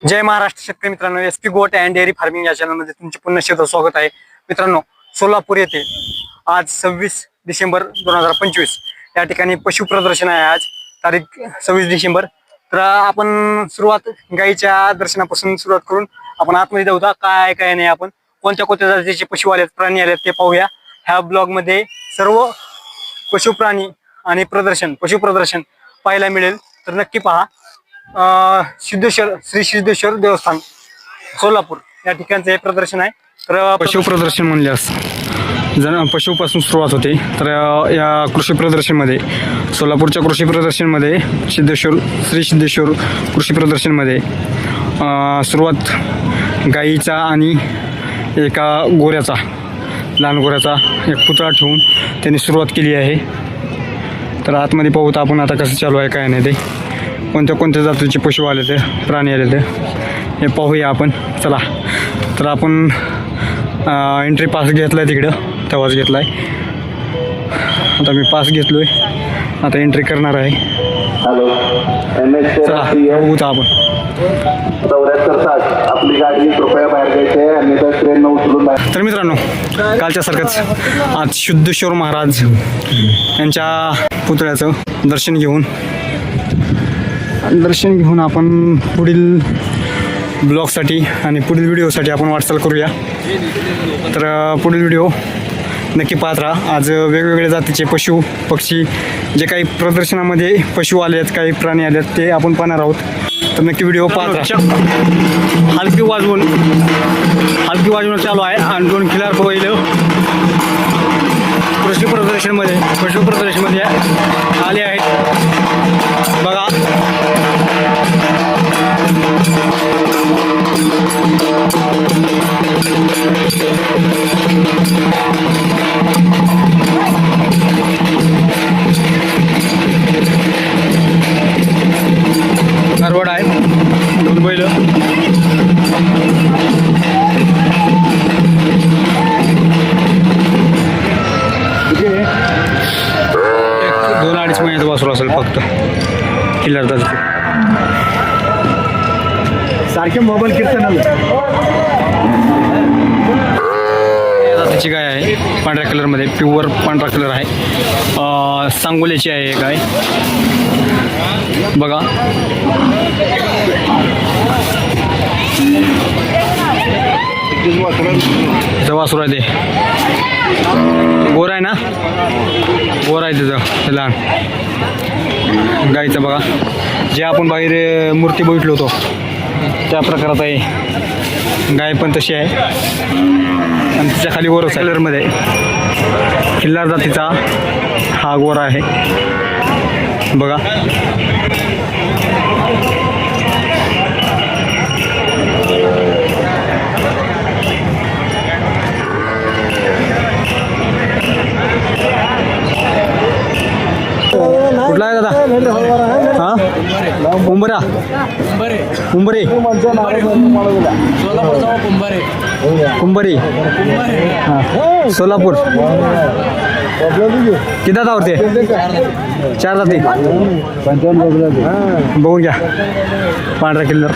जय महाराष्ट्र शेतकरी मित्रांनो, SP गोट अँड डेअरी फार्मिंग या चॅनलमध्ये तुमचे पुन्हा शेत स्वागत आहे. मित्रांनो, सोलापूर येथे आज 26 डिसेंबर 2025 या ठिकाणी पशु प्रदर्शन आहे. आज तारीख 26 डिसेंबर. तर आपण सुरुवात गाईच्या दर्शनापासून सुरुवात करून आपण आतमध्ये जाऊ. काय काय नाही, आपण कोणत्या कोणत्या जातीचे पशु आलेत, प्राणी आलेत ते पाहूया. ह्या ब्लॉग मध्ये सर्व पशु प्राणी आणि पशु प्रदर्शन पाहायला मिळेल, तर नक्की पहा. सिद्धेश्वर श्री सिद्धेश्वर देवस्थान सोलापूर या ठिकाणचं हे प्रदर्शन आहे. तर पशु प्रदर्शन म्हणल्यास पशुपासून सुरुवात होते. तर या कृषी प्रदर्शनमध्ये, सोलापूरच्या कृषी प्रदर्शनमध्ये, श्री सिद्धेश्वर कृषी प्रदर्शनमध्ये सुरुवात गाईचा आणि एका गोऱ्याचा, लहान गोऱ्याचा एक पुतळा ठेवून त्यांनी सुरुवात केली आहे. तर आतमध्ये पाहू तर आपण आता कसं चालू आहे काय नाही, ते कोणत्या कोणत्या जातीचे पशु आले ते, प्राणी आले ते हे पाहूया आपण. चला, तर आपण एंट्री पास घेतला आहे तिकडं, तेव्हाच घेतला आहे. आता मी पास घेतलो आहे, आता एंट्री करणार आहे. चला बघू तर आपण. 7460 आपली गाडी कृपया बाहेर घ्यायची आहे, अन्यथा ट्रेन उचलून बाहेर. तर मित्रांनो, कालच्यासारखंच आज सिद्धेश्वर महाराज यांच्या पुतळ्याचं दर्शन घेऊन आपण पुढील ब्लॉगसाठी आणि पुढील व्हिडिओसाठी आपण वाटचाल करूया. तर पुढील व्हिडिओ नक्की पाहत राहा. आज वेगवेगळ्या जातीचे पशु पक्षी, जे काही प्रदर्शनामध्ये पशु आले आहेत, काही प्राणी आले आहेत, ते आपण पाहणार आहोत. तर नक्की व्हिडिओ पाहत राहा. हलकी वाजवून चालू आहे. आणि 2 खिलार पहिलं पशु प्रदर्शनमध्ये आले आहेत. बघा, नरवड आहे, 2 बैल. एक 2-2.5 महिन्याचं वासरू असेल फक्त. किल्लार सारखे मोबाईल कीर्तन जातीची गाय आहे, पांढऱ्या कलरमध्ये, प्युअर पांढरा कलर आहे. सांगोल्याची आहे गाय. बघा, वासरू आहे ते. गोरा आहे ना, गोरा आहे त्याचं लहान गाईचं. बघा, जे आपण बाहेर मूर्ती बघितलो होतो त्या प्रकारात आहे. गाय पण तशी आहे आणि तिच्या खाली गोरा कलरमध्ये खिल्लार जातीचा हा गोरा आहे. बघा, कुठला आहे दादा? हां, कुंभरे कुंभरी हां, सोलापूर. किती दातावरती? 4 जाती. बघून घ्या. पांढरा किल्लर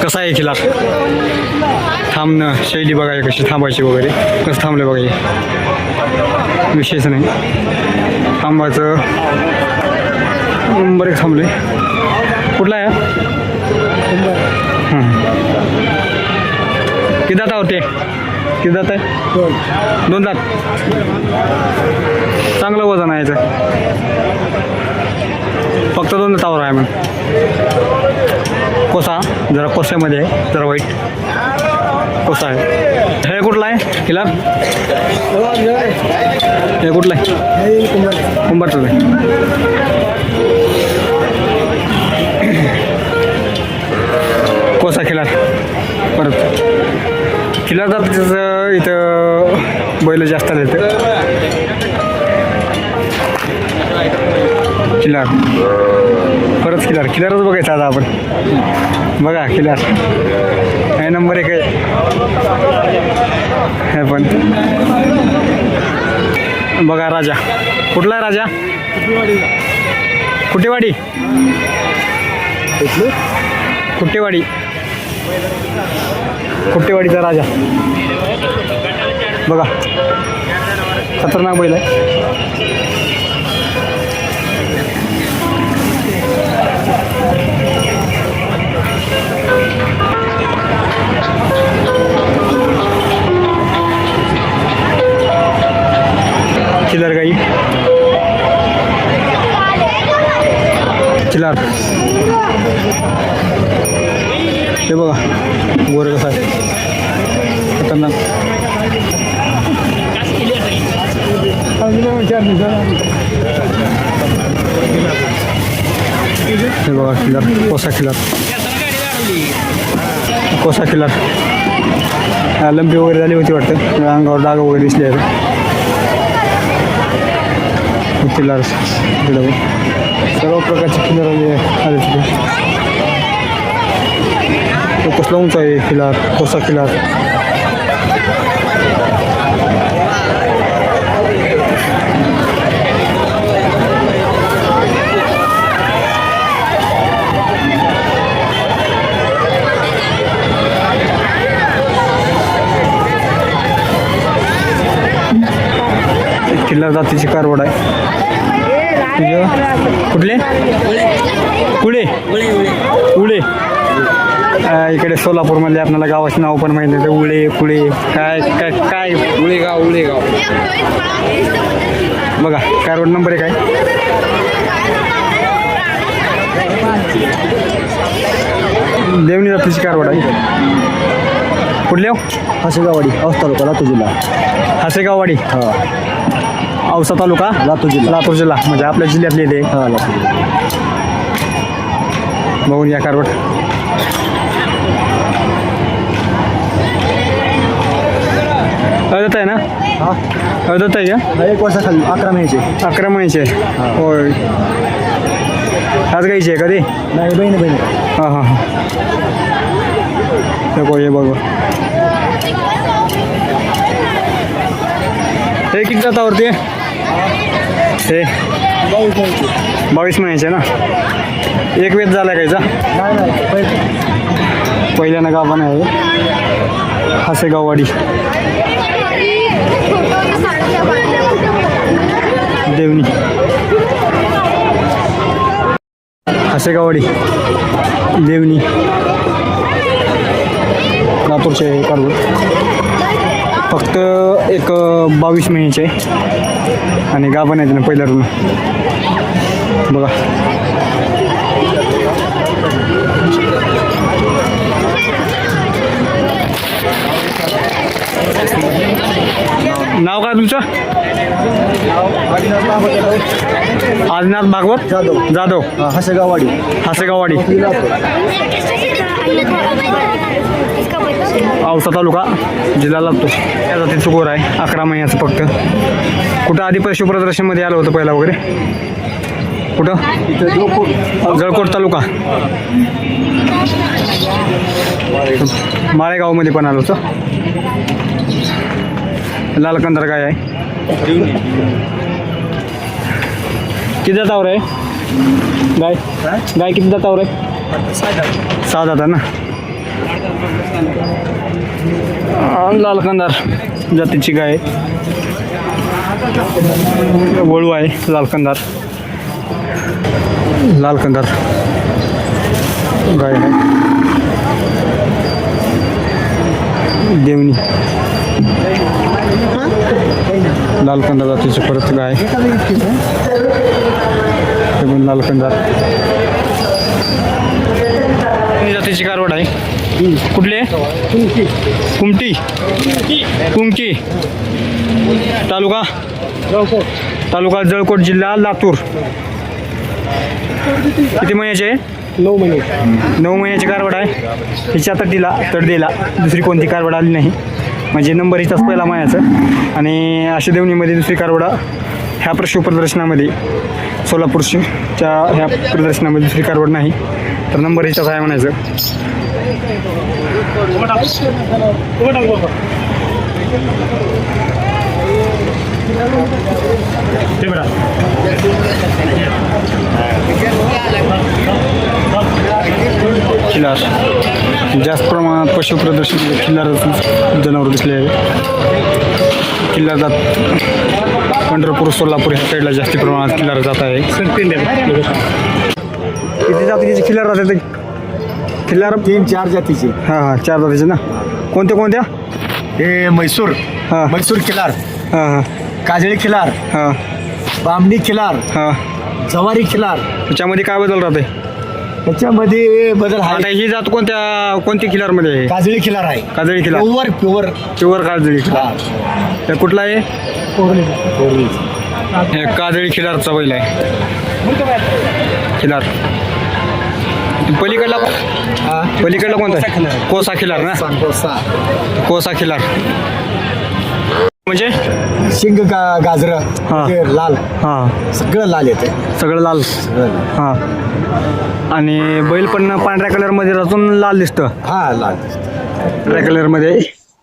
कसा आहे खिलार? थांबणं शैली बघा कशी थांबायची वगैरे, कसं थांबले बघा, विशेष नाही. थांबायचं नंबर 1 थांबले. कुठला आहे? किती दातावरती? किती दात आहे? 2 दात. चांगलं वजन आहे याचं, फक्त 2 दातावर आहे. मग कोसा जरा कोस्यामध्ये आहे, जरा वाईट कोसा आहे. हे कुठला आहे किल्लार? हे कुठलं आहे? कुंभारचं आहे. कोसा खिलार. परत खिलार जातीचं इथं बैल जास्त आले ते. खिलार, परत खिलारच बघायचं आता आपण. बघा खिलार हे नंबर 1 आहे. हे पण बघा, राजा. कुठला आहे राजा? कुटेवाडी. कुट्टेवाडी, कुट्टेवाडीचा राजा बघा, खतरनाक बैल आहे. चिल्लर गाई, चिल्लर हे बघा गोर कसं आहे, खतरनाक. हे बघा किल्लर, कोसा किल्लर, कोसा किल्लर. लंबी वगैरे झाली होती वाटतं, अंगावर डाग वगैरे दिसले आहेत. किल्लर सर्व प्रकारचे किल्लर आले तिथे. कसला उंच आहे किल्लार, कोसा किल्लार. किल्लार जातीची कारवड आहे. कुठले कुळे उळे. इकडे सोलापूरमधले आपल्याला गावाचे नाव पण माहिती आहे, उळे कुळे काय काय काय उळेगाव, उळेगाव बघा. कारवड नंबर आहे काय, देवणी जातीची कारवड आहे. कुठल्या हसेगाववाडी, औसा तालुका, लातूर जिल्हा. हसेगाववाडी, औसा तालुका, लातूर जिल्हा. लातूर जिल्हा म्हणजे आपल्या जिल्ह्यातले ते. हां, लातूर जिल्हा. बघून या कारवड. अळदत आहे ना, अळदत आहे का? 1 वर्षाखाली 11 महिन्याचे. 11 महिन्याचे होय. आज गायची आहे कधी? नाही, बहिणी बहिणी. हां हां हां. हे बघ, हे किती जातावरती? हे 22 महिन्याचे ना. एक वेद झाला कायचा? नाही, पहिल्यानं गावान आहे हसेगाववाडी, देवणी. हसेगाववाडी, देवणी, लातूरचे कारवड. फक्त एक 22 महिन्याचे आणि गाभण आहे ना पहिल्या ऋण बघा. नाव काय तुमचं? आदिनाथ भागवत जाधव. हसेगाववाडी, हसेगाववाडी, औसा तालुका, जिल्हा लातूर. या जातीचं गोर आहे, 11 महिन्याचं फक्त. कुठं आधी पशु प्रदर्शनमध्ये आलं होतं पहिला वगैरे? कुठं? जळकोट तालुका, माळेगावमध्ये पण आलं होतं. लाल कंदार गाय आहे. किती जातावर आहे गाय? गाय किती जातावर आहे? 6 जातात ना. लाल कंदार जातीची गाय, वळू आहे. लाल कंदार, लाल कंदार गाय आहे. देवणी, लाल कंदार जातीची परत गाय. लाल कंदार जातीची कारवड आहे. कुठले? कुमटी, कुंकी, तालुका, तालुका जळकोट, जिल्हा लातूर. किती महिन्याचे आहे? 9 महिने. 9 महिन्याची कारवड आहे. हिच्या तडदेला दुसरी कोणती कारवड आली नाही, म्हणजे नंबर हिचाच पहिला महिन्याचं. आणि अशा देवणीमध्ये दुसरी कारवडा ह्या पशु प्रदर्शनामध्ये, सोलापूरच्या ह्या प्रदर्शनामध्ये दुसरी कारवड नाही, तर नंबर हिचाच आहे म्हणायचं. ते बघा खिलार जास्त प्रमाणात पशु प्रदर्शन खिल्लार जनावर दिसले आहे. खिल्लार जात पंढरपूर सोलापूर ह्या साईडला जास्त प्रमाणात खिल्लार जात आहे. किती जातीचे खिल्लार राहते खिल्लार? 3-4 जातीचे. हां हां 4 जातीचे ना. कोणत्या कोणत्या? हे म्हैसूर हां म्हैसूर खिलार, हां हां काजळी खिलार, हां बामणी खिलार, हां. जवारी खिलार. त्याच्यामध्ये काय बदल राहते? त्याच्यामध्ये बदल आता आहे. ही जात कोणती खिलारमध्ये आहे? काजळी खिलार आहे. काजळी खिलार, प्युअर प्युअर काजळी खिलार. हा. हे कुठला आहे? कोरली. हे काजळी खिलारचा बैल आहे. खिलार. पलीकडला हा. पलीकडला कोणता आहे? कोसा खिलार ना. सांगोसा. कोसा खिलार म्हणजे शिंग गाजर हा. लाल, हां सगळं लाल येते. सगळं लाल. सगळं लाल. हां. आणि बैल पण पांढऱ्या कलरमध्ये रचून लाल दिसतं. हा लाल. पांढऱ्या कलरमध्ये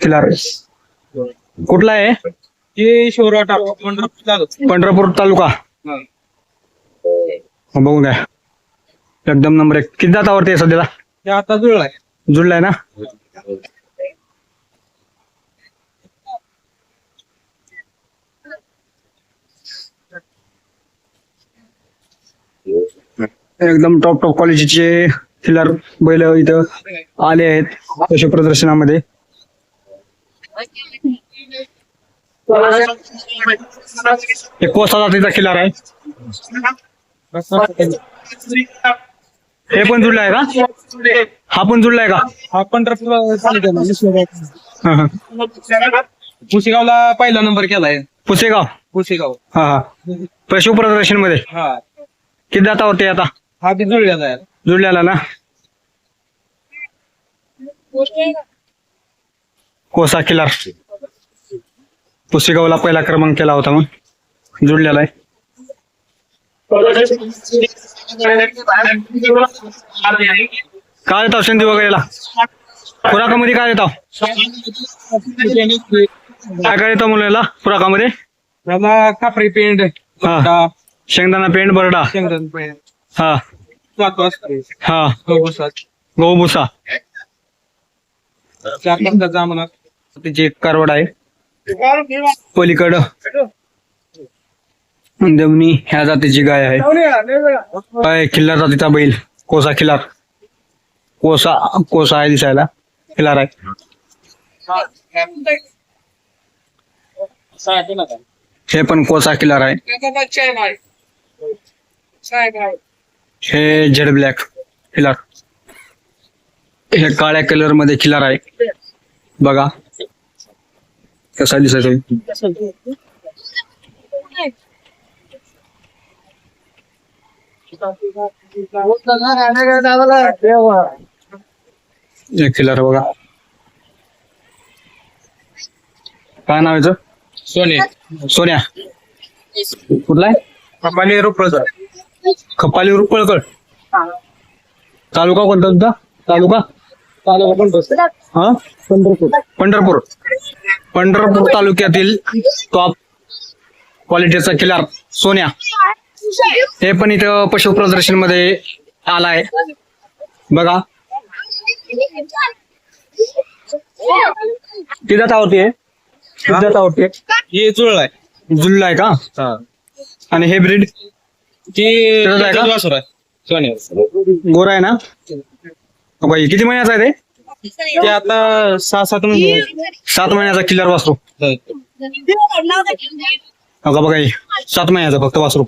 खिलार. कुठला आहे? पंढरपूर तालुका. बघून घ्या एकदम नंबर 1. किती दातावरती आहे सध्याला? आता जुळलाय. जुळलाय ना. एकदम टॉप क्वालिटीचे खिल्लार बैल इथं आले आहेत पशु प्रदर्शनामध्ये. हे कोसा जातीचा खिल्लार आहे. हे पण जुळलं आहे का? हा पण जुळलाय का? हा पंढरपूर हा, हा. पुसेगावला पहिला नंबर केलाय. पुसेगाव. पुसेगाव. हा हा पशु प्रदर्शन मध्ये हा. किती दातावरती आहे आता? हा बी जुळलेला आहे. जुळल्याला ना. कोसा खिलार पुसेगावला पहिला क्रमांक केला होता मग जुळलेला आहे. काय देताव संधी वगैरेला? खुराकामध्ये काय देताव? काय काय देताव मुलाला खुराकामध्ये? त्याला कापरी पेंड, हा. शेंगदाणा पेंड बरडा. शेंगदाण पेंड, हा हा गहू भुसा. 4-5 जामना. तिची एक कारवड आहे पलीकडं. देवणी ह्या जातीची गाय आहे. काय खिल्लार जातीचा बैल कोसा खिलार. कोसा कोसा आहे दिसायला. खिलार आहे. हे पण कोसा खिलार आहे. हे जेड ब्लॅक खिलार. हे काळ्या कलर मध्ये खिलार आहे. बघा कसा दिसत आहे. एक खिलार बघा. काय नाव याचं? सोने. सोन्या. कुठला आहे? कपाली रुपळकर. खपाली रुपळकर. तालुका कोणता तुमचा? तालुका हा पंढरपूर. पंढरपूर तालुक्यातील टॉप क्वालिटीचा खिलार सोन्या. हे पण इथं पशु प्रदर्शन मध्ये आलाय बघा. किती दातावरती आहे? किती दातावरती आहे? हे जुळलाय. जुळलाय का? आणि हे ब्रीड ते आहे का? वासुर आहे. सोने. गोरा आहे ना. बाई किती महिन्याचा आहे ते? ते आता 6-7 महिने. 7 महिन्याचा किल्लर वासरू. बघा 7 महिन्याचा फक्त वासरू.